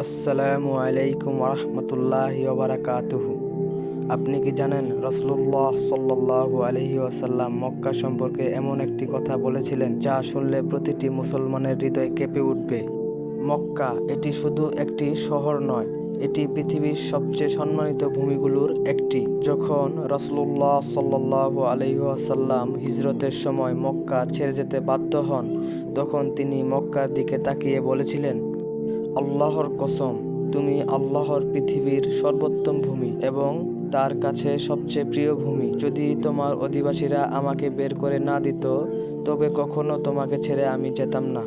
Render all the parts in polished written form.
আসসালামু আলাইকুম ওরহমতুল্লাহি ওবারাকাতুহু। আপনি কি জানেন রাসূলুল্লাহ সাল্লাল্লাহু আলাইহি ওয়াসাল্লাম মক্কা সম্পর্কে এমন একটি কথা বলেছিলেন যা শুনলে প্রতিটি মুসলমানের হৃদয় কেঁপে উঠবে। মক্কা এটি শুধু একটি শহর নয়, এটি পৃথিবীর সবচেয়ে সম্মানিত ভূমিগুলোর একটি। যখন রাসূলুল্লাহ সাল্লাল্লাহু আলাইহি ওয়াসাল্লাম হিজরতের সময় মক্কা ছেড়ে যেতে বাধ্য হন, তখন তিনি মক্কার দিকে তাকিয়ে বলেছিলেন, আল্লাহর কসম, তুমি আল্লাহর পৃথিবীর সর্বোত্তম ভূমি এবং তার কাছে সবচেয়ে প্রিয় ভূমি। যদি তোমার অধিবাসীরা আমাকে বের করে না দিত, তবে কখনো তোমাকে ছেড়ে আমি যেতাম না।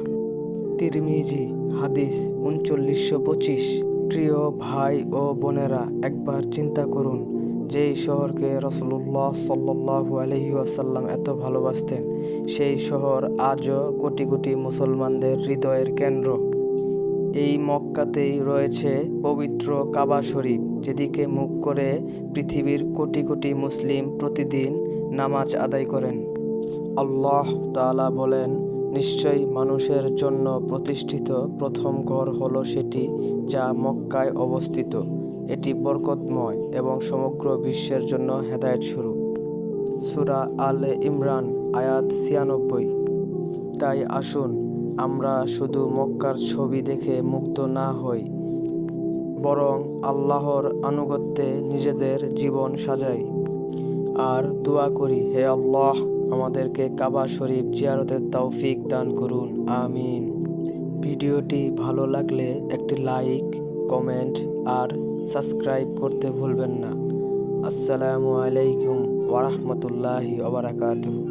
তিরমিজি হাদিস 3925। প্রিয় ভাই ও বোনেরা, একবার চিন্তা করুন, যেই শহরকে রাসূলুল্লাহ সাল্লাল্লাহু আলাইহি ওয়াসাল্লাম এত ভালোবাসতেন, সেই শহর আজও কোটি কোটি মুসলমানদের হৃদয়ের কেন্দ্র। এই মক্কাতেই রয়েছে পবিত্র কাবা শরীফ, যেদিকে মুখ করে পৃথিবীর কোটি কোটি মুসলিম প্রতিদিন নামাজ আদায় করেন। আল্লাহ তাআলা বলেন, নিশ্চয়ই মানুষের জন্য প্রতিষ্ঠিত প্রথম ঘর হলো সেটি যা মক্কায় অবস্থিত। এটি বরকতময় এবং সমগ্র বিশ্বের জন্য হেদায়েত স্বরূপ। সূরা আলে ইমরান আয়াত ৯৬। তাই আসুন আমরা শুধু মক্কার ছবি দেখে মুগ্ধ না হই, বরং আল্লাহর আনুগত্যে নিজেদের জীবন সাজাই আর দোয়া করি, হে আল্লাহ, আমাদেরকে কাবা শরীফ জিয়ারতের তৌফিক দান করুন, আমিন। ভিডিওটি ভালো লাগলে একটি লাইক, কমেন্ট আর সাবস্ক্রাইব করতে ভুলবেন না। আসসালামু আলাইকুম ওয়া রাহমাতুল্লাহি ওয়া বারাকাতুহু।